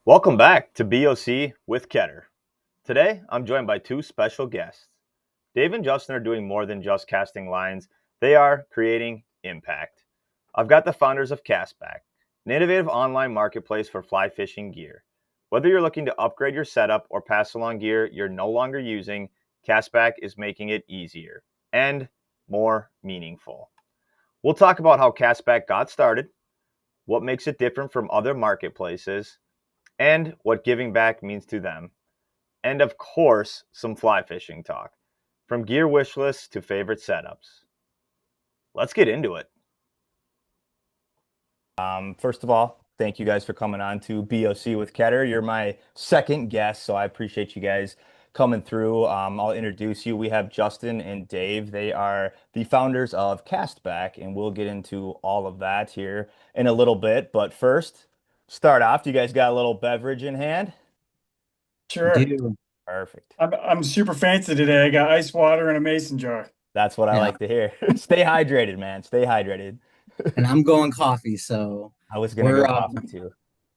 Welcome back to BOC with Ketter. Today, I'm joined by two special guests. Dave and Justin are doing more than just casting lines, they are creating impact. I've got the founders of CastBack, an innovative online marketplace for fly fishing gear. Whether you're looking to upgrade your setup or pass along gear you're no longer using, CastBack is making it easier and more meaningful. We'll talk about how CastBack got started, what makes it different from other marketplaces, and what giving back means to them. And of course, some fly fishing talk, from gear wish lists to favorite setups. Let's get into it. First of all, thank you guys for coming on to BOC with Ketter. You're my second guest, so I appreciate you guys coming through. I'll introduce you. We have Justin and Dave. They are the founders of CastBack, and we'll get into all of that here in a little bit. But first, start off. Do you guys got a little beverage in hand? Sure. Do. Perfect. I'm super fancy today. I got ice water and a mason jar. That's what I Yeah. like to hear. Stay hydrated, man. Stay hydrated. And I'm going coffee, so I was gonna we're go uh coffee too.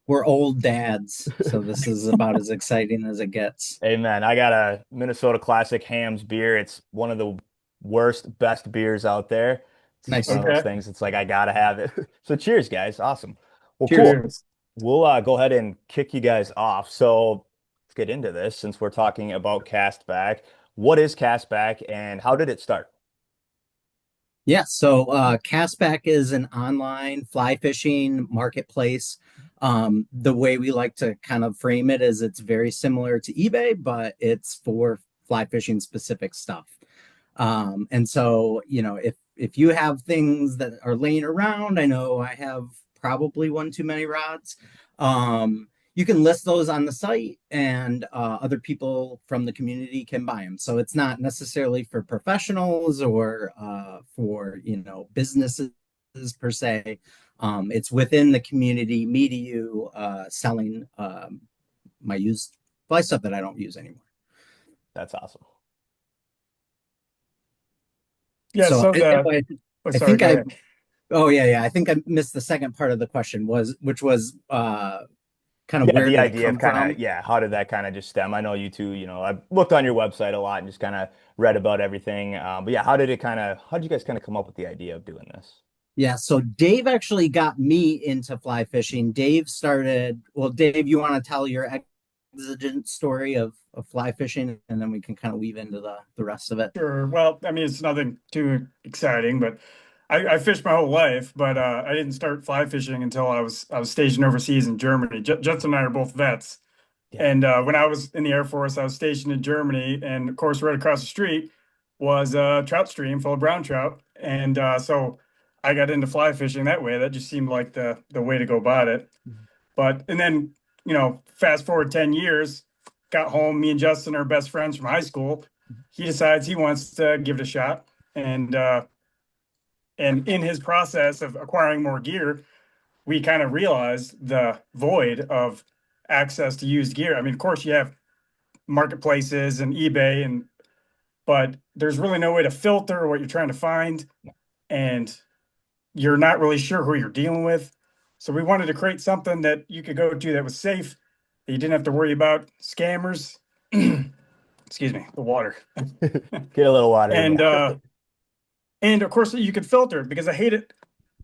we're old dads, so this is about as exciting as it gets. Hey man, I got a Minnesota Classic Hams beer. It's one of the worst, best beers out there. It's just one Nice. of those Okay. things. It's like I gotta have it. So cheers, guys. Awesome. Well, Cheers. cool. Cheers. We'll go ahead and kick you guys off. So let's get into this since we're talking about Castback. What is Castback and how did it start? Yeah, so CastBack is an online fly fishing marketplace. The way we like to kind of frame it is it's very similar to eBay, but it's for fly fishing specific stuff. And so, if you have things that are laying around, I know I have probably one too many rods. You can list those on the site, and other people from the community can buy them. So it's not necessarily for professionals or for businesses per se. It's within the community, me to you, selling my used fly stuff that I don't use anymore. That's awesome. Yeah, So so the anyway, oh I sorry, think go I ahead. Oh yeah. I think I missed the second part of the question which was kind of Yeah, where the did it idea of come kind from? of, yeah, how did that kind of just stem? I know you two, I've looked on your website a lot and just kind of read about everything. But yeah, how did you guys kind of come up with the idea of doing this? Yeah, so Dave actually got me into fly fishing. Dave, you want to tell your exigent story of fly fishing, and then we can kind of weave into the rest of it. Sure. Well, I mean, it's nothing too exciting, but I fished my whole life, but I didn't start fly fishing until I was stationed overseas in Germany. Justin and I are both vets, Yeah. and when I was in the Air Force, I was stationed in Germany, and of course, right across the street was a trout stream full of brown trout, and so I got into fly fishing that way. That just seemed like the way to go about it. Mhm. But and then fast forward 10 years, got home. Me and Justin are best friends from high school. He decides he wants to give it a shot, and in his process of acquiring more gear, we kind of realized the void of access to used gear. I mean, of course, you have marketplaces and eBay, but there's really no way to filter what you're trying to find, and you're not really sure who you're dealing with. So we wanted to create something that you could go to that was safe, that you didn't have to worry about scammers. Excuse me, the water. Get a little water in And you. of course you could filter it, because I hate it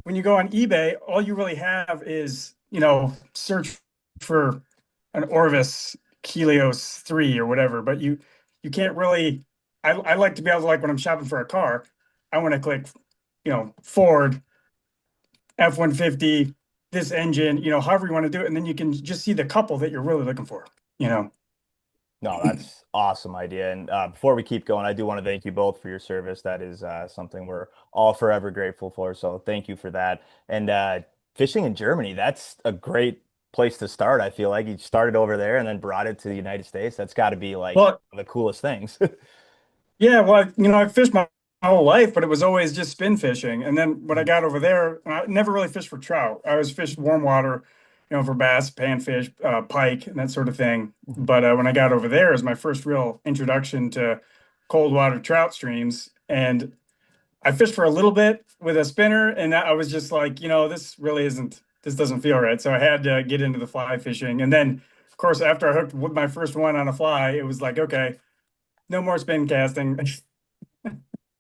when you go on eBay, all you really have is, search for an Orvis Helios 3 or whatever, but you can't really I like to be able to, like, when I'm shopping for a car, I want to click, Ford F-150, this engine, however you want to do it, and then you can just see the couple that you're really looking for, you know. No, that's awesome idea. And before we keep going, I do want to thank you both for your service. That is something we're all forever grateful for. So thank you for that. And fishing in Germany, that's a great place to start. I feel like you started over there and then brought it to the United States. That's got to be like Well, the coolest things. yeah, well, I fished my whole life, but it was always just spin fishing. And then when I got over there, I never really fished for trout. I always fished warm water, for bass, panfish, pike, and that sort of thing. But when I got over there, it was my first real introduction to cold water trout streams. And I fished for a little bit with a spinner, and I was just like, this doesn't feel right. So I had to get into the fly fishing. And then course, after I hooked with my first one on a fly, it was like, okay, no more spin casting.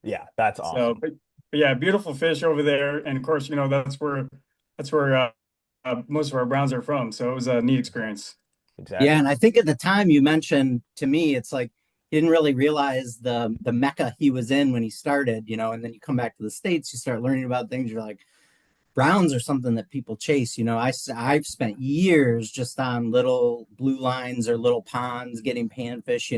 Yeah, that's So, awesome. but yeah, beautiful fish over there, and of course, that's where most of our browns are from. So it was a neat experience. Yeah, Exactly. and I think at the time you mentioned to me, it's like he didn't really realize the mecca he was in when he started, and then you come back to the States, you start learning about things, you're like, browns are something that people chase. I've spent years just on little blue lines or little ponds getting panfish,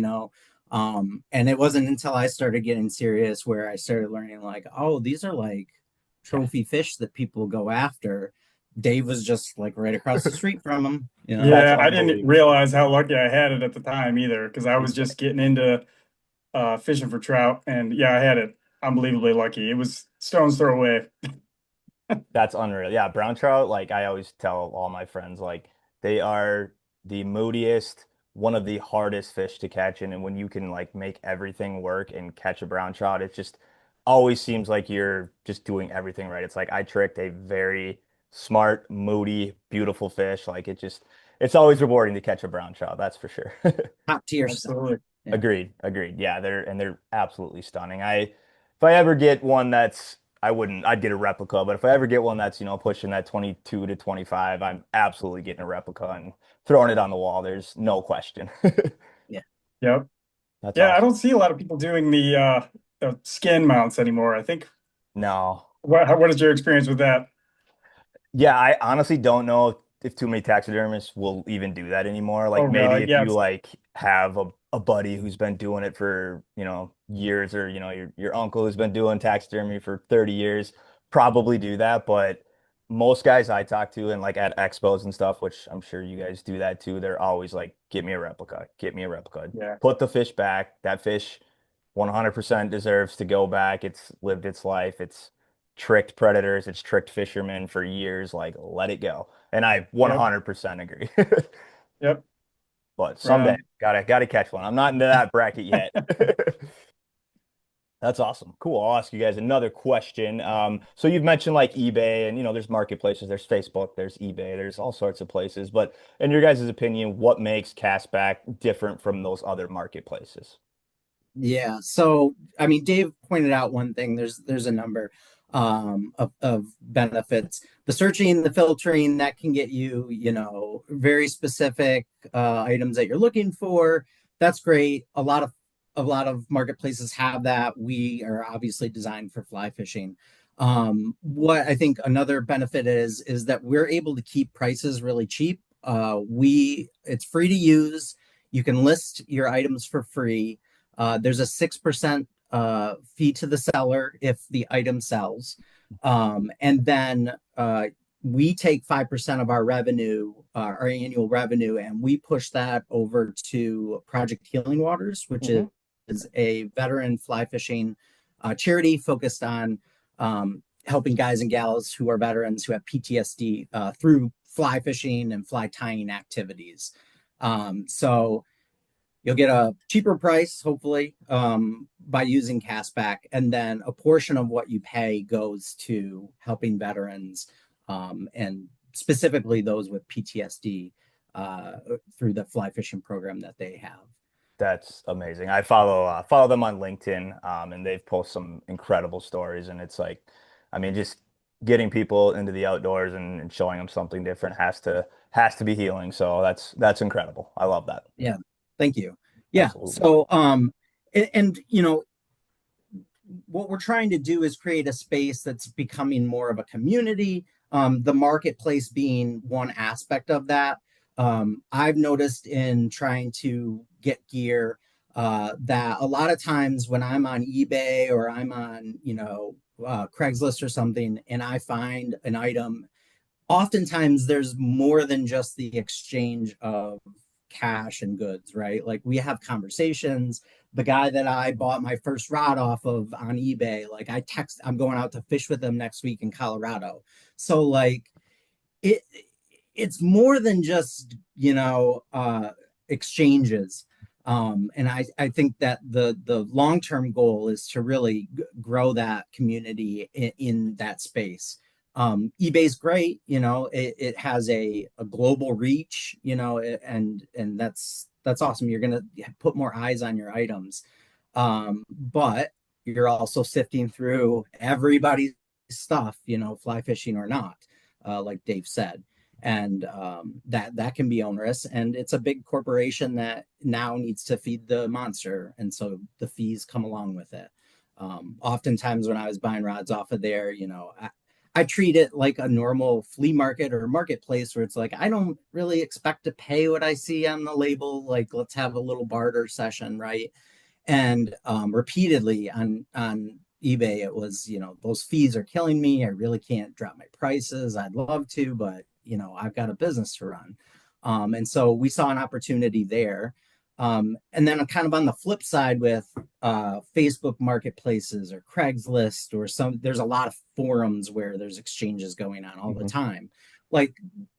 and it wasn't until I started getting serious where I started learning like, oh, these are like Yeah. trophy fish that people go after. Dave was just like right across the street from him. That's Yeah, I didn't unbelievable. realize how lucky I had it at the time either, because I was just getting into fishing for trout, and yeah, I had it unbelievably lucky. It was stone's throw away. That's unreal. Yeah, brown trout, like I always tell all my friends, like they are the moodiest, one of the hardest fish to catch. And when you can like make everything work and catch a brown trout, it just always seems like you're just doing everything right. It's like I tricked a very smart, moody, beautiful fish. Like it's always rewarding to catch a brown trout, that's for sure. Top tier stuff. Absolutely. Yeah. Agreed, agreed. Yeah, they're absolutely stunning. If I ever get one that's I'd get a replica, but if I ever get one that's, pushing that 22 to 25, I'm absolutely getting a replica and throwing it on the wall. There's no question. Yeah. Yep. That's Yeah, I awesome. don't see a lot of people doing the skin mounts anymore. I think No. what is your experience with that? Yeah, I honestly don't know if too many taxidermists will even do that anymore. Oh, Like maybe really? if Yeah, you like have a buddy who's been doing it for, years or, your uncle who's been doing taxidermy for 30 years, probably do that. But most guys I talk to and like at expos and stuff, which I'm sure you guys do that too, they're always like, get me a replica, get me a replica. yeah, Put the fish back. That fish 100% deserves to go back. It's lived its life. It's tricked predators, it's tricked fishermen for years. Like, let it go. And I yep, 100% agree. yep, But right someday, on. gotta catch one. I'm not into that bracket yet. That's awesome. Cool. I'll ask you guys another question. So you've mentioned like eBay and there's marketplaces, there's Facebook, there's eBay, there's all sorts of places. But in your guys' opinion, what makes Castback different from those other marketplaces? Yeah. So, I mean, Dave pointed out one thing. There's a number of benefits. The searching, the filtering, that can get you, very specific items that you're looking for. That's great. A lot of marketplaces have that. We are obviously designed for fly fishing. What I think another benefit is that we're able to keep prices really cheap. It's free to use. You can list your items for free. There's a 6% fee to the seller if the item sells. And then we take 5% of our revenue, our annual revenue, and we push that over to Project Healing Waters, which Hmm. is a veteran fly fishing charity focused on helping guys and gals who are veterans who have PTSD through fly fishing and fly tying activities. So you'll get a cheaper price, hopefully, by using Castback, and then a portion of what you pay goes to helping veterans, and specifically those with PTSD through the fly fishing program that they have. That's amazing. I follow them on LinkedIn, and they've posted some incredible stories. And it's like, I mean, just getting people into the outdoors and showing them something different has to be healing. So that's incredible. I love that. Yeah, thank you. Yeah, Absolutely. so and what we're trying to do is create a space that's becoming more of a community. The marketplace being one aspect of that. I've noticed in trying to get gear that a lot of times when I'm on eBay or I'm on, Craigslist or something, and I find an item, oftentimes there's more than just the exchange of cash and goods, right? Like we have conversations. The guy that I bought my first rod off of on eBay, like I'm going out to fish with him next week in Colorado. So like it it's more than just, exchanges. And I think that the long-term goal is to really grow that community in that space. eBay's great, it has a global reach, and that's awesome. You're gonna put more eyes on your items. But you're also sifting through everybody's stuff, fly fishing or not, like Dave said. And that can be onerous. And it's a big corporation that now needs to feed the monster. And so the fees come along with it. Oftentimes when I was buying rods off of there, I treat it like a normal flea market or marketplace where it's like, I don't really expect to pay what I see on the label. Like, let's have a little barter session, right? And repeatedly on eBay, it was, those fees are killing me. I really can't drop my prices. I'd love to, but I've got a business to run. And so we saw an opportunity there. And then kind of on the flip side with Facebook marketplaces or Craigslist or there's a lot of forums where there's exchanges going on all the time. Like,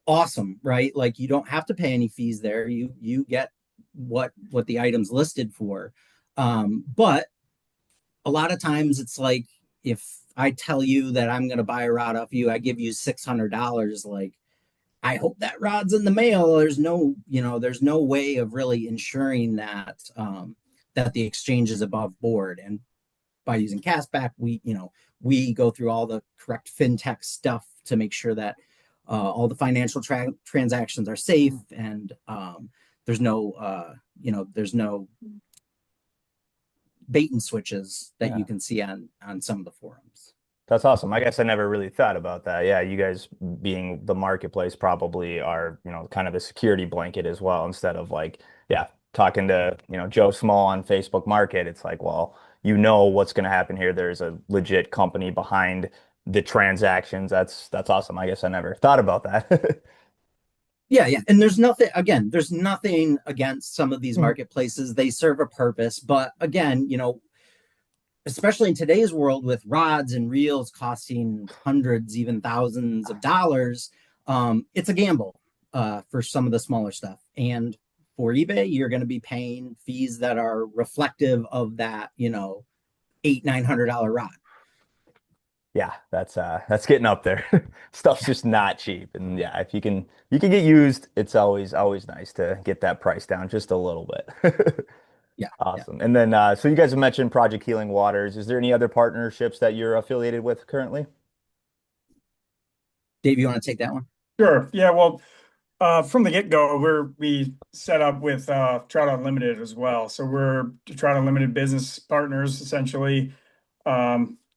awesome, right? Like, you don't have to pay any fees there. You get what the item's listed for. But a lot of times it's like, if I tell you that I'm going to buy a rod off you, I give you $600, like, I hope that rod's in the mail. There's no way of really ensuring that that the exchange is above board. And by using CastBack, we go through all the correct fintech stuff to make sure that all the financial transactions are safe, and there's no bait and switches that you can see on some of the forums. That's awesome. I guess I never really thought about that. Yeah, you guys being the marketplace probably are, kind of a security blanket as well, instead of like, yeah, talking to, Joe Small on Facebook Market. It's like, well, what's going to happen here. There's a legit company behind the transactions. That's awesome. I guess I never thought about that. Yeah. And there's nothing against some of these marketplaces. They serve a purpose. But again, especially in today's world with rods and reels costing hundreds, even thousands of dollars, it's a gamble for some of the smaller stuff. And for eBay, you're going to be paying fees that are reflective of that, $800-900 rod. Yeah, that's getting up there. Stuff's just not cheap. And yeah, if you can get used, it's always nice to get that price down just a little bit. Yeah. Awesome. And then, so you guys have mentioned Project Healing Waters. Is there any other partnerships that you're affiliated with currently? Dave, you want to take that one? Sure. Yeah. Well, from the get-go, we set up with Trout Unlimited as well. So we're Trout Unlimited business partners essentially.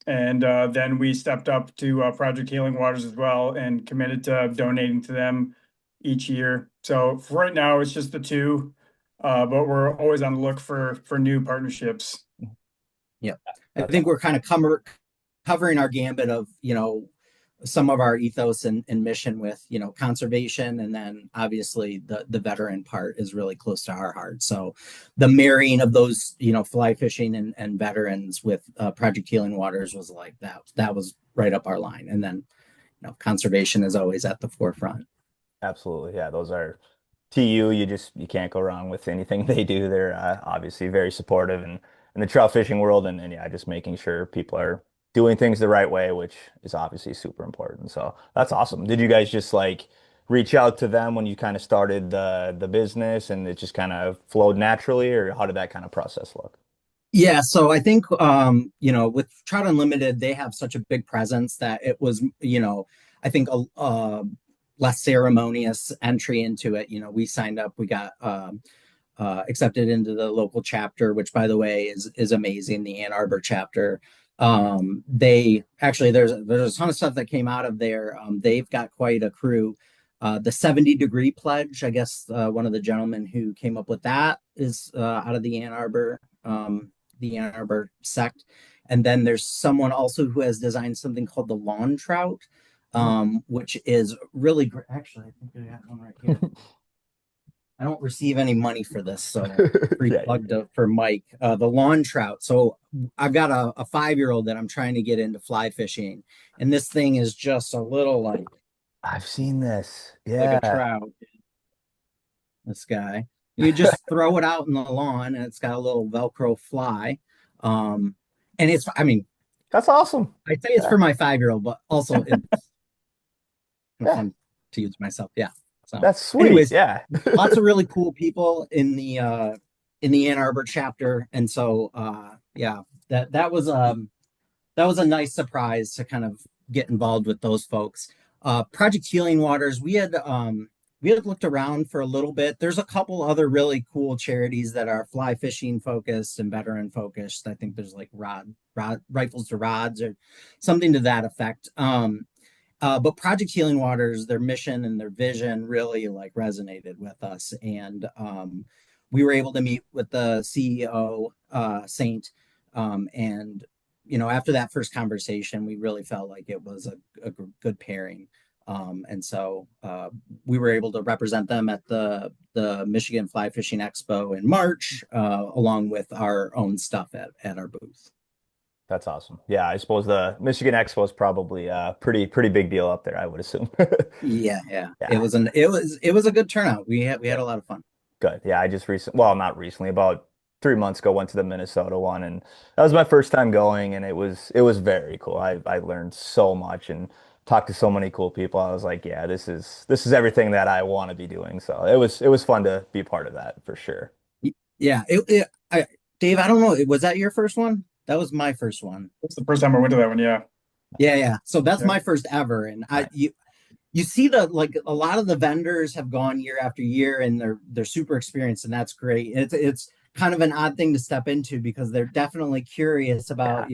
And then we stepped up to Project Healing Waters as well and committed to donating to them each year. So for right now, it's just the two, but we're always on the look for new partnerships. Yeah, I think we're kind of covering our gambit of some of our ethos and mission with conservation, and then obviously the veteran part is really close to our heart. So the marrying of those fly fishing and veterans with Project Healing Waters was like that was right up our line. And then conservation is always at the forefront. Absolutely. Yeah, those are TU. You can't go wrong with anything they do. They're obviously very supportive in the trout fishing world, and yeah, just making sure people are doing things the right way, which is obviously super important. So that's awesome. Did you guys just like reach out to them when you kind of started the business, and it just kind of flowed naturally, or how did that kind of process look? Yeah, so I think with Trout Unlimited, they have such a big presence that it was I think a less ceremonious entry into it. We signed up, we got accepted into the local chapter, which by the way is amazing, the Ann Arbor chapter. They actually there's a ton of stuff that came out of there. They've got quite a crew. The 70-degree pledge, I guess one of the gentlemen who came up with that is out of the Ann Arbor sect. And then there's someone also who has designed something called the lawn trout, which is really great. Actually, I think I got one right here. I don't receive any money for this, so free plug for Mike. The lawn trout. So I've got a 5-year-old that I'm trying to get into fly fishing, and this thing is just a little like I've seen this. Yeah, like a trout. This guy, you just throw it out in the lawn, and it's got a little Velcro fly. And I mean, that's awesome. I say it's for my 5-year-old, but also of fun to use myself. Yeah. So That's sweet. anyways, Yeah. lots of really cool people in the Ann Arbor chapter. And so yeah, that was a nice surprise to kind of get involved with those folks. Project Healing Waters, we had looked around for a little bit. There's a couple other really cool charities that are fly fishing focused and veteran focused. I think there's like rifles to rods or something to that effect. But Project Healing Waters, their mission and their vision really like resonated with us. And we were able to meet with the CEO, Saint, and after that first conversation, we really felt like it was a good pairing. And so we were able to represent them at the Michigan Fly Fishing Expo in March, along with our own stuff at our booth. That's awesome. Yeah, I suppose the Michigan Expo is probably a pretty big deal up there, I would assume. Yeah. Yeah. It was a good turnout. We had a lot of fun. Good. Yeah, I just not recently, about 3 months ago, went to the Minnesota one, and that was my first time going, and it was very cool. I learned so much and talked to so many cool people. I was like, yeah, this is everything that I want to be doing. So it was fun to be part of that for sure. Yeah. Dave, I don't know. Was that your first one? That was my first one. That's the first time I went to that one. Yeah. Yeah. So that's Yeah. my first ever. And you see like a lot of the vendors have gone year after year and they're super experienced, and that's great. It's kind of an odd thing to step into because they're definitely curious about,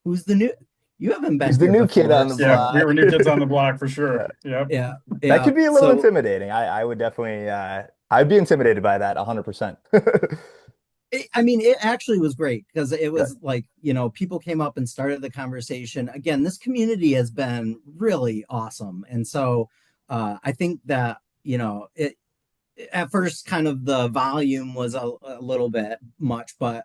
who's the new, you haven't been Who's the here new before, kid on the Yeah. block? We were new kids on the block for sure. Yeah. Yeah. That could be a little So intimidating. I would definitely I'd be intimidated by that 100%. it actually was great because it Good. was like, people came up and started the conversation. Again, this community has been really awesome. And so I think that, it at first kind of the volume was a little bit much, but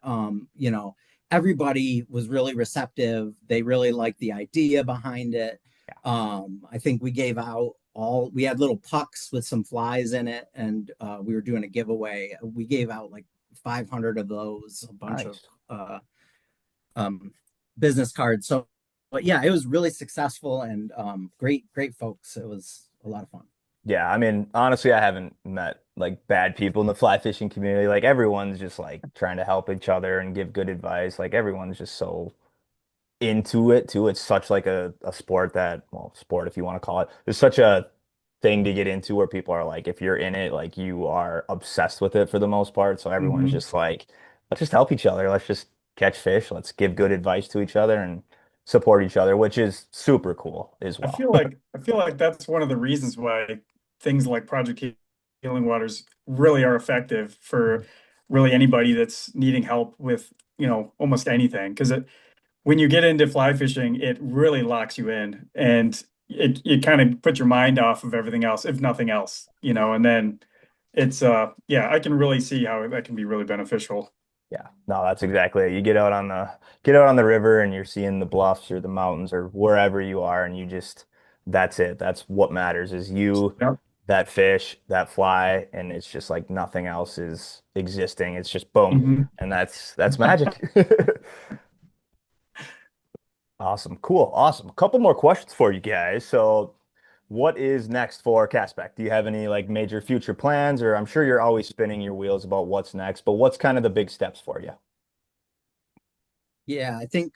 everybody was really receptive. They really liked the idea behind it. I think we had little pucks with some flies in it, and we were doing a giveaway. We gave out like 500 of those, a bunch Nice. of business cards. So, but yeah, it was really successful and great folks. It was a lot of fun. Yeah, I mean, honestly, I haven't met like bad people in the fly fishing community. Like everyone's just like trying to help each other and give good advice. Like everyone's just so into it too. It's such like a sport sport if you want to call it. It's such a thing to get into where people are like, if you're in it, like you are obsessed with it for the most part. So everyone's Mhm. just like, let's just help each other. Let's just catch fish. Let's give good advice to each other and support each other, which is super cool as I well. feel like I feel like that's one of the reasons why things like Project Healing Waters really are effective for really anybody that's needing help with, almost anything. Because when you get into fly fishing, it really locks you in, and it kind of puts your mind off of everything else, if nothing else, and then it's yeah, I can really see how that can be really beneficial. Yeah, no, that's exactly it. You get out on the river and you're seeing the bluffs or the mountains or wherever you are, and that's it. That's what matters is you, Yep. that fish, that fly, and it's just like nothing else is existing. It's just boom, Mhm. and that's magic. Awesome, cool, awesome. A couple more questions for you guys. So, what is next for CastBack? Do you have any like major future plans, or I'm sure you're always spinning your wheels about what's next, but what's kind of the big steps for you? Yeah, I think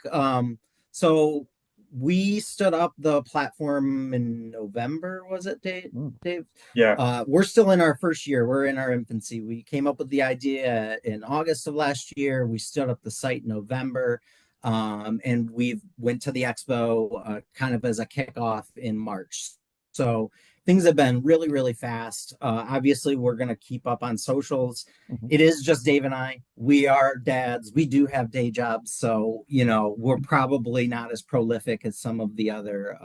so we stood up the platform in November, was it, Dave? Mm. Dave? Yeah. We're still in our first year. We're in our infancy. We came up with the idea in August of last year. We stood up the site in November. And we went to the expo kind of as a kickoff in March. So things have been really, really fast. Obviously, we're going to keep up on socials. Mhm. It is just Dave and I. We are dads. We do have day jobs. So, we're probably not as prolific as some of the other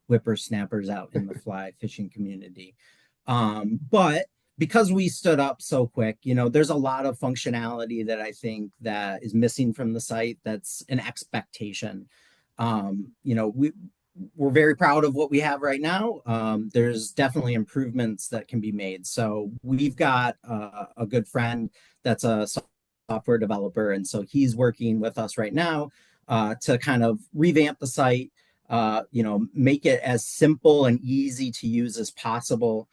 whippersnappers out in the fly fishing community. But because we stood up so quick, there's a lot of functionality that I think that is missing from the site. That's an expectation. We're very proud of what we have right now. There's definitely improvements that can be made. So we've got a good friend that's a software developer, and so he's working with us right now to kind of revamp the site, make it as simple and easy to use as possible.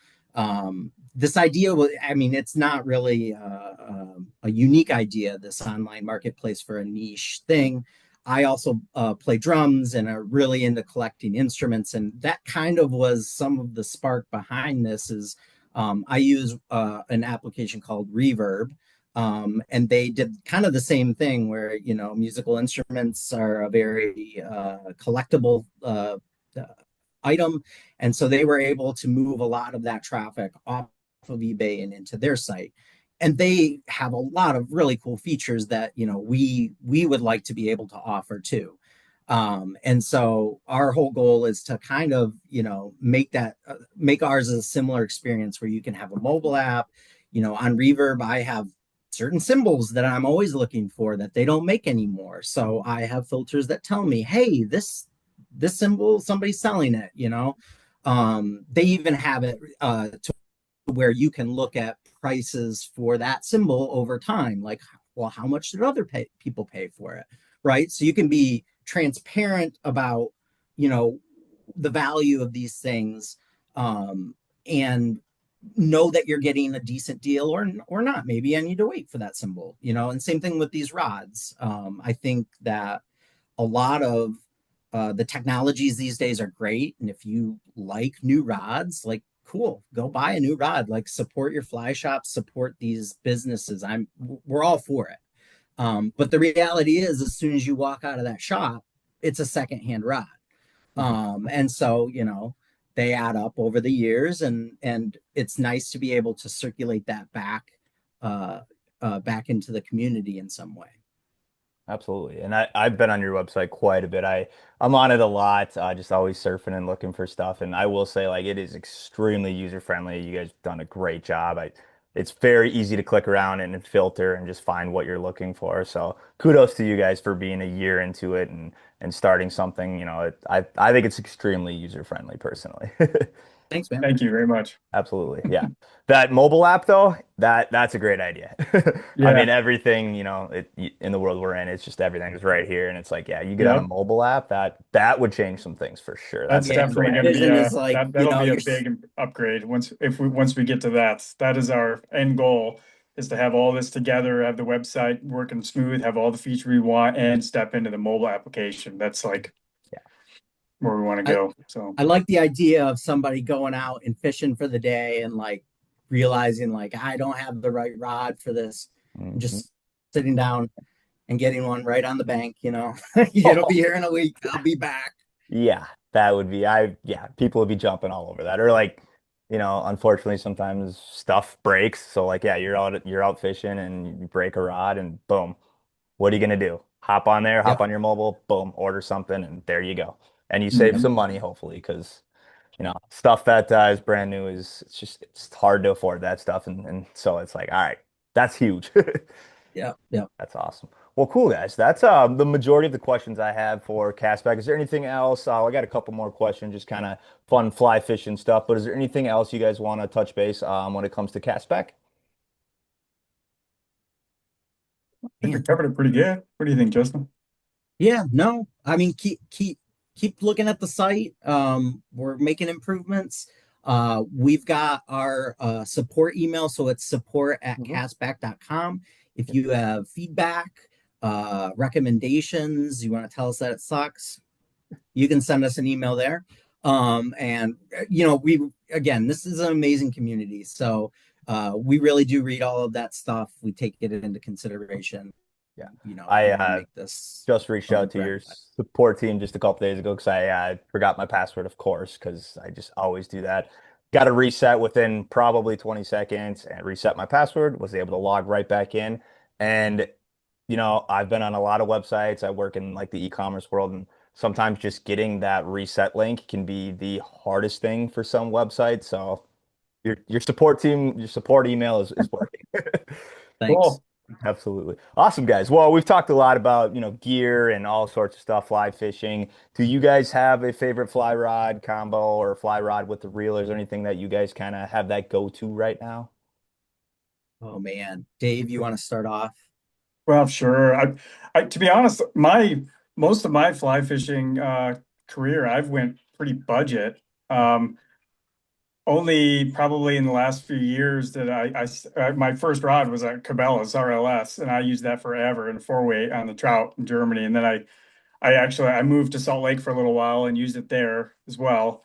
This idea was, I mean, it's not really a unique idea, this online marketplace for a niche thing. I also play drums and are really into collecting instruments, and that kind of was some of the spark behind this. Is I use an application called Reverb, and they did kind of the same thing where musical instruments are a very collectible item, and so they were able to move a lot of that traffic off of eBay and into their site. And they have a lot of really cool features that we would like to be able to offer too. And so our whole goal is to kind of make ours a similar experience where you can have a mobile app. On Reverb, I have certain symbols that I'm always looking for that they don't make anymore. So I have filters that tell me, hey, this symbol, somebody's selling it. They even have it to where you can look at prices for that symbol over time. Like, well, how much did other people pay for it? Right. So you can be transparent about, the value of these things, and know that you're getting a decent deal or not. Maybe I need to wait for that symbol, and same thing with these rods. I think that a lot of the technologies these days are great. And if you like new rods, like, cool, go buy a new rod, like support your fly shop, support these businesses. We're all for it. But the reality is, as soon as you walk out of that shop, it's a secondhand rod. And so, they add up over the years, and it's nice to be able to circulate that back into the community in some way. Absolutely. And I've been on your website quite a bit. I'm on it a lot, just always surfing and looking for stuff. And I will say, like, it is extremely user friendly. You guys have done a great job. It's very easy to click around and filter and just find what you're looking for. So kudos to you guys for being a year into it and starting something. I think it's extremely user friendly personally. Thanks, man. Thank you very much. Absolutely. Yeah. That mobile app though, that's a great idea. I Yeah. mean, everything, in the world we're in, it's just everything is right here. And it's like, yeah, you get on a Yep. mobile app, that would change some things for sure. That's Yeah, definitely my going to be vision is like, that'll be a big upgrade once we get to that. That is our end goal, is to have all this together, have the website working smooth, have all the features we want, and step into the mobile application. That's like Yeah. where we want to go. So I like the idea of somebody going out and fishing for the day and like realizing like I don't have the right rod for this. And Mhm. just sitting down and getting one right on the bank, It'll be here in a week. I'll be back. Yeah, that would be yeah, people would be jumping all over that. Or like, unfortunately sometimes stuff breaks. So like, yeah, you're out fishing and you break a rod and boom. What are you gonna do? Hop on there, hop Yep. on your mobile, boom, order something, and there you go. And you save mhm. some money, hopefully, because stuff that is brand new it's hard to afford that stuff, and so it's like, all right, that's huge. Yep. Yep. That's awesome. Well, cool guys. That's the majority of the questions I have for Castback. Is there anything else? I got a couple more questions, just kind of fun fly fishing stuff. But is there anything else you guys want to touch base when it comes to Castback? I think we Man. covered it pretty good. What do you think, Justin? Yeah, no. I mean, keep looking at the site. We're making improvements. We've got our support email, so it's support at Mhm. castback.com. If you have feedback, recommendations, you want to tell us that it sucks, you can send us an email there. And this is an amazing community. So we really do read all of that stuff. We take it into consideration. Yeah. We I want to make this just reached fun out for to your everybody. support team just a couple days ago because I forgot my password, of course, because I just always do that. Got to reset within probably 20 seconds and reset my password, was able to log right back in. And, I've been on a lot of websites. I work in like the e-commerce world, and sometimes just getting that reset link can be the hardest thing for some websites. So your support team, your support email is working. Thanks. Cool. Absolutely. Awesome, guys. Well, we've talked a lot about, gear and all sorts of stuff, fly fishing. Do you guys have a favorite fly rod combo or fly rod with the reel? Is there anything that you guys kind of have that go-to right now? Oh man, Dave, you want to start off? Well, sure. To be honest, my most of my fly fishing career, I've went pretty budget. Only probably in the last few years that my first rod was a Cabela's RLS, and I used that forever in 4-weight on the trout in Germany. And then I moved to Salt Lake for a little while and used it there as well.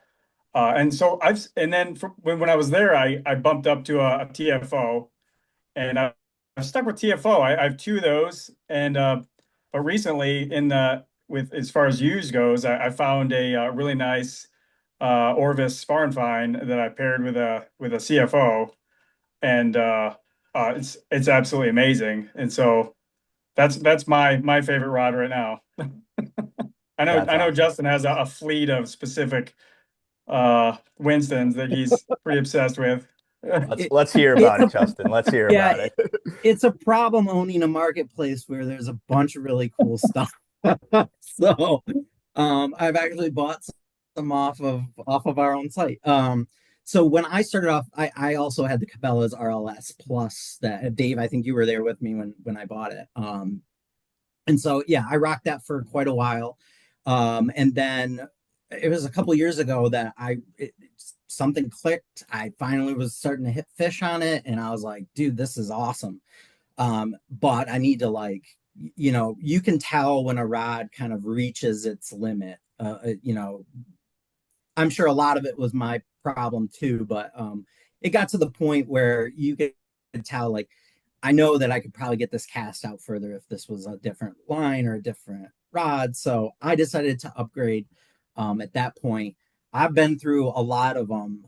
And so and then when I was there, I bumped up to a TFO, and I've stuck with TFO. I have two of those, and but recently with as far as used goes, I found a really nice Orvis Spar and Fine that I paired with a CFO, and it's absolutely amazing. And so that's my favorite rod right now. That's I know awesome. Justin has a fleet of specific Winstons that he's pretty obsessed with. Let's hear about it, Justin. Let's hear Yeah, about it. it's a problem owning a marketplace where there's a bunch of really cool stuff. So, I've actually bought some off of our own site. So when I started off, I also had the Cabela's RLS Plus that Dave, I think you were there with me when I bought it. And so yeah, I rocked that for quite a while. And then it was a couple years ago that something clicked. I finally was starting to hit fish on it, and I was like, dude, this is awesome. But I need to you can tell when a rod kind of reaches its limit. I'm sure a lot of it was my problem too, but it got to the point where you could tell, like, I know that I could probably get this cast out further if this was a different line or a different rod. So I decided to upgrade at that point. I've been through a lot of them,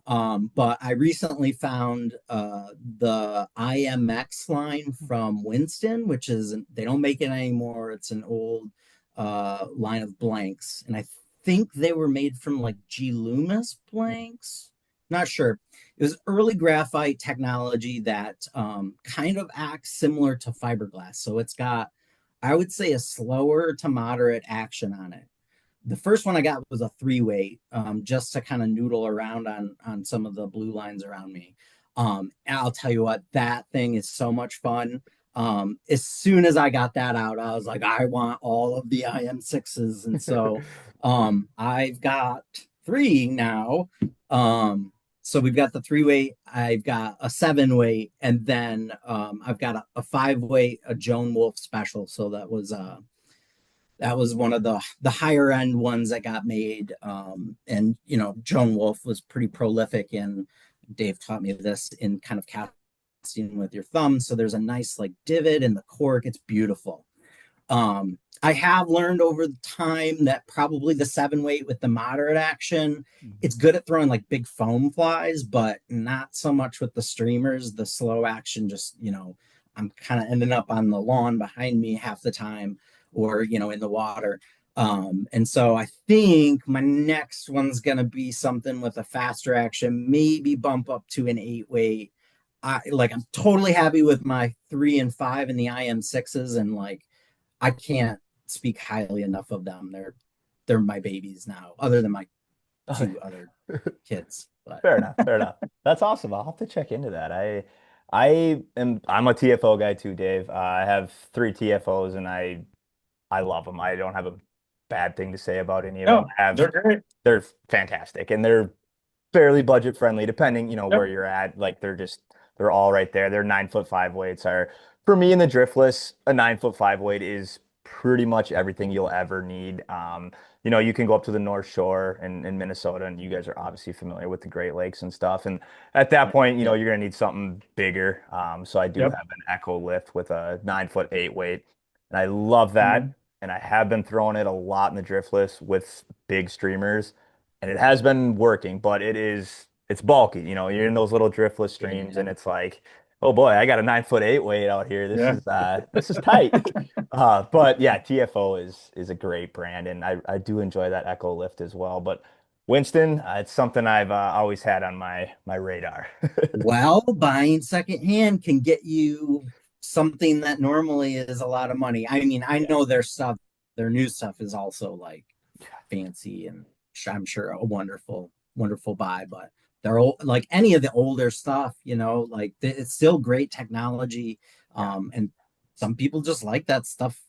but I recently found the IMX line from Winston, which is, they don't make it anymore. It's an old line of blanks. And I think they were made from like G. Loomis blanks. Not sure. It was early graphite technology that kind of acts similar to fiberglass. So it's got, I would say, a slower to moderate action on it. The first one I got was a 3-weight, just to kind of noodle around on some of the blue lines around me. And I'll tell you what, that thing is so much fun. As soon as I got that out, I was like, I want all of the IM6s. And so I've got 3 now. So we've got the 3-weight, I've got a 7-weight, and then I've got a 5-weight, a Joan Wolf special. So that was one of the higher end ones that got made. And Joan Wolf was pretty prolific, and Dave taught me this in kind of casting with your thumb. So there's a nice like divot in the cork. It's beautiful. I have learned over the time that probably the 7-weight with the moderate action, it's good at throwing like big foam flies, but not so much with the streamers. The slow action, just, I'm kind of ending up on the lawn behind me half the time, or, in the water. And so I think my next one's going to be something with a faster action, maybe bump up to an 8-weight. I'm totally happy with my 3 and 5 and the IM6s, and like, I can't speak highly enough of them. They're my babies now, other than my 2 other kids. But Fair enough. Fair enough. That's awesome. I'll have to check into that. I'm a TFO guy too, Dave. I have 3 TFOs, and I love them. I don't have a bad thing to say about any of them. No, they're great. They're fantastic, and they're fairly budget friendly, depending, where Yep. you're at. Like they're all right there. They're 9-foot 5-weights are for me in the driftless. A 9-foot 5-weight is pretty much everything you'll ever need. You can go up to the North Shore in Minnesota, and you guys are obviously familiar with the Great Lakes and stuff. And at that point, Yep. you're gonna need something bigger. So I do have Yep. an Echo lift with a 9-foot 8-weight, and I love that. Mhm. And I have been throwing it a lot in the driftless with big streamers, and it has been working, but it's bulky. You're in those little driftless streams, and it's like, oh boy, I got a 9-foot 8-weight out here. This Yeah. is tight. But yeah, TFO is a great brand, and I do enjoy that Echo lift as well. But Winston, it's something I've always had on my radar. well, buying secondhand can get you something that normally is a lot of money. I mean, I Yeah. know their new stuff is also like fancy, and I'm sure a wonderful, wonderful buy, but they're old, like any of the older stuff, like it's still great technology. Yeah, And some people just like that stuff,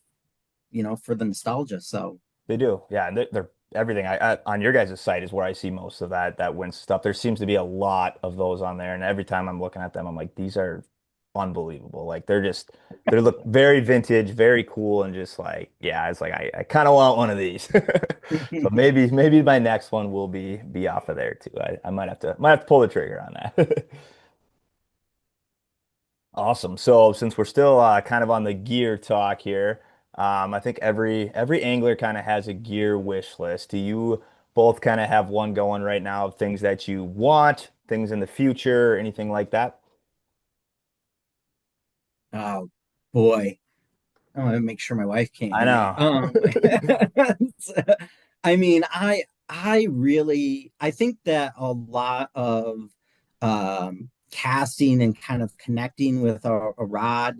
for the nostalgia. So they do. Yeah, they're everything I on your guys' site is where I see most of that winch stuff. There seems to be a lot of those on there, and every time I'm looking at them, I'm like, these are unbelievable. Like they look very vintage, very cool, and just like yeah, it's like I kind of want one of these. So maybe my next one will be off of there too. I might have to pull the trigger on that. Awesome. So since we're still kind of on the gear talk here, I think every angler kind of has a gear wish list. Do you both kind of have one going right now of things that you want, things in the future, anything like that? Oh boy. I want to make sure my wife can't I hear me. know. I mean, I think that a lot of casting and kind of connecting with a rod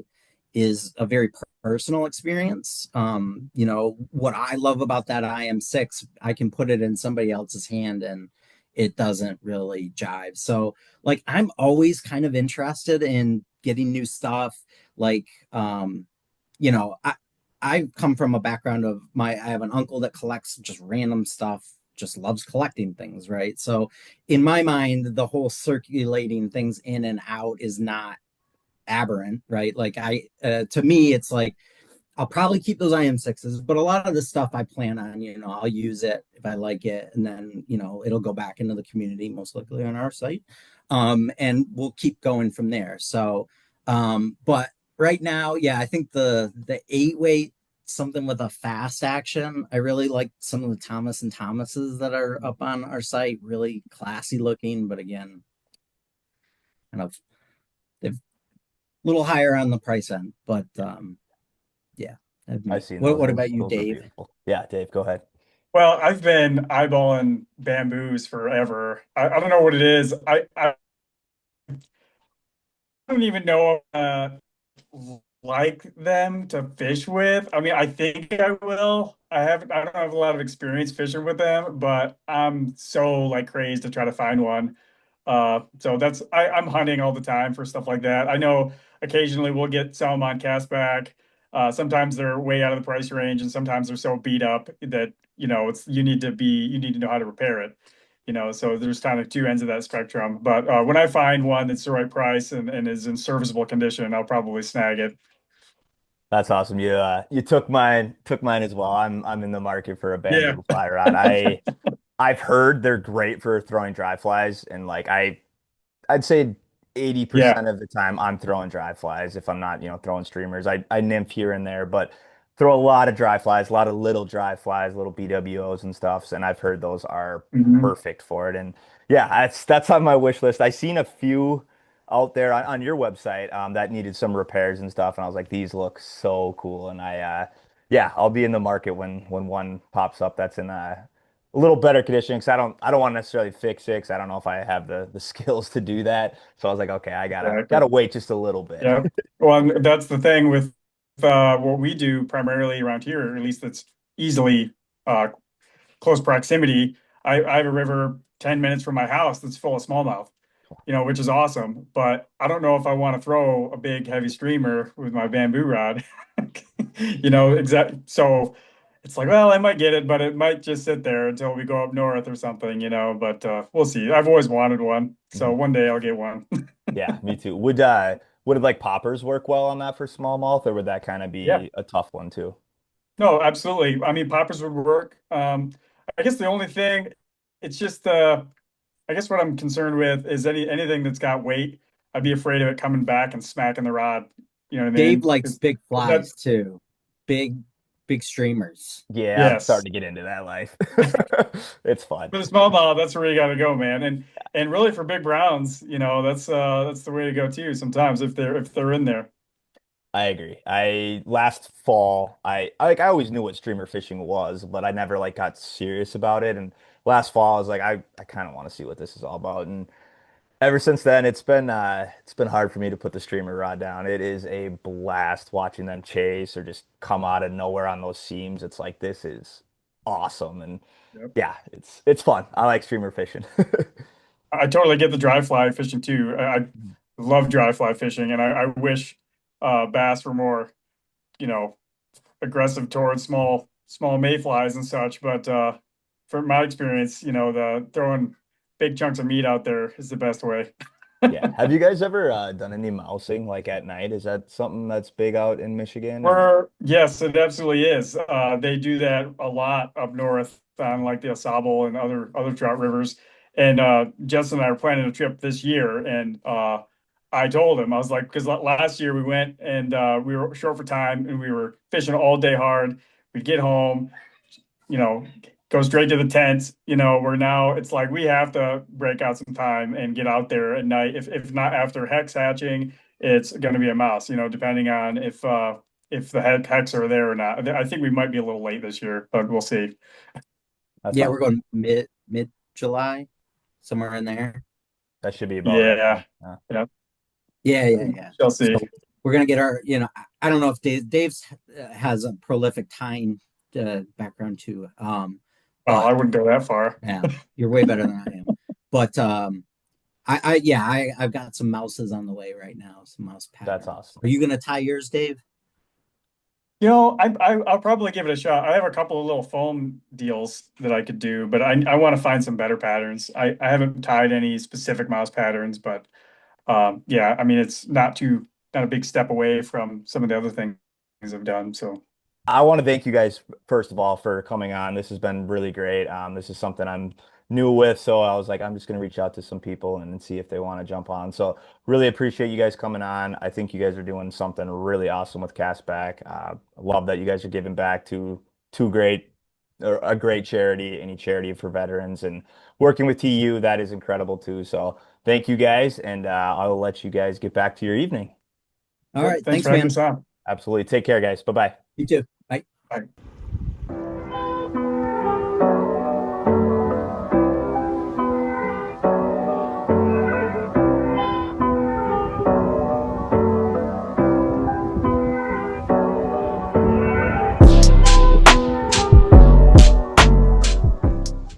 is a very personal experience. What I love about that IM6, I can put it in somebody else's hand and it doesn't really jive. So, like, I'm always kind of interested in getting new stuff. Like, you know, I come from a background of I have an uncle that collects just random stuff, just loves collecting things, right? So in my mind, the whole circulating things in and out is not aberrant, right? Like to me, it's like I'll probably keep those IM6s, but a lot of the stuff I plan on, I'll use it if I like it, and then it'll go back into the community, most likely on our site, and we'll keep going from there. So, but right now, yeah, I think the 8 weight, something with a fast action. I really like some of the Thomas and Thomases that are up on our site, really classy looking, but again, kind of they've a little higher on the price end, but yeah, that'd I've be. seen What those. what Those about you, those are Dave? beautiful. Yeah, Dave, go ahead. Well, I've been eyeballing bamboos forever. I don't know what it is. I don't even know like them to fish with. I mean, I think I will. I don't have a lot of experience fishing with them, but I'm so like crazed to try to find one. So I'm hunting all the time for stuff like that. I know occasionally we'll get some on castback. Sometimes they're way out of the price range, and sometimes they're so beat up that it's you need to know how to repair it. So there's kind of two ends of that spectrum. But when I find one that's the right price and is in serviceable condition, I'll probably snag it. That's awesome. You took mine as well. I'm in the market for a Yeah. bamboo fly rod. I've heard they're great for throwing dry flies, and like I'd say Yeah. 80% of the time I'm throwing dry flies if I'm not, throwing streamers. I nymph here and there, but throw a lot of dry flies, a lot of little dry flies, little BWOs and stuffs, and I've heard those are Mhm. perfect for it. And yeah, that's on my wish list. I seen a few out there on your website that needed some repairs and stuff, and I was like, these look so cool. And yeah, I'll be in the market when one pops up that's in a little better condition because I don't want to necessarily fix it 'cause I don't know if I have the skills to do that. So I was like, okay, I gotta Exactly. gotta wait just a little bit. Yeah. Well, and that's the thing with what we do primarily around here, or at least that's easily uh, close proximity. I have a river 10 minutes from my house that's full of smallmouth, which is awesome. But I don't know if I want to throw a big heavy streamer with my bamboo rod. So it's like, well, I might get it, but it might just sit there until we go up north or something. But we'll see. I've always wanted one. So Mhm. one day I'll get one. Yeah, me too. Would it like poppers work well on that for smallmouth, or would that kind of Yeah. be a tough one too? No, absolutely. I mean, poppers would work. I guess the only thing, it's just I guess what I'm concerned with is anything that's got weight. I'd be afraid of it coming back and smacking the rod. You know what I Dave mean? likes big That flies too, big big streamers. Yeah, I'm yes. starting to get into that life. It's fun. For the smallmouth, that's where you got to go, man. And really for big browns, that's the way to go too. Sometimes if they're in there. I agree. I last fall, I always knew what streamer fishing was, but I never like got serious about it. And last fall, I was like, I kind of want to see what this is all about. And ever since then, it's been hard for me to put the streamer rod down. It is a blast watching them chase or just come out of nowhere on those seams. It's like this is awesome. And Yep. yeah, it's fun. I like streamer fishing. I totally get the dry fly fishing too. I love dry fly fishing, and I wish bass were more, you know, aggressive towards small mayflies and such. But from my experience, the throwing big chunks of meat out there is the best way. Yeah. Have you guys ever done any mousing like at night? Is that something that's big out in Michigan? Yes, it absolutely is. They do that a lot up north on like the Osable and other trout rivers. And Justin and I were planning a trip this year, and I told him, I was like, because last year we went and we were short for time, and we were fishing all day hard. We'd get home, you know, go straight to the tent. We're now, it's like we have to break out some time and get out there at night. If not after hex hatching, it's going to be a mouse, depending on if the hex are there or not. I think we might be a little late this year, but we'll see. That's Yeah, awesome. we're going mid July, somewhere in there. That should be about right. Yeah. Yeah. Yeah. Shall see. So we're gonna get our, I don't know if Dave's has a prolific tying background too. Well, I But wouldn't go that far. yeah, you're way better than I am. But I've got some mouses on the way right now, some mouse patterns. That's awesome. Are you gonna tie yours, Dave? I'll probably give it a shot. I have a couple of little foam deals that I could do, but I want to find some better patterns. I haven't tied any specific mouse patterns, but yeah, I mean, it's not a big step away from some of the other things I've done. So I want to thank you guys first of all for coming on. This has been really great. This is something I'm new with, so I was like, I'm just going to reach out to some people and see if they want to jump on. So really appreciate you guys coming on. I think you guys are doing something really awesome with CastBack. I love that you guys are giving back to a great charity, any charity for veterans, and working with TU. That is incredible too. So thank you guys, and I'll let you guys get back to your evening. All right, thanks for man. having us on. Absolutely. Take care, guys. Bye bye. You too. Bye. Bye.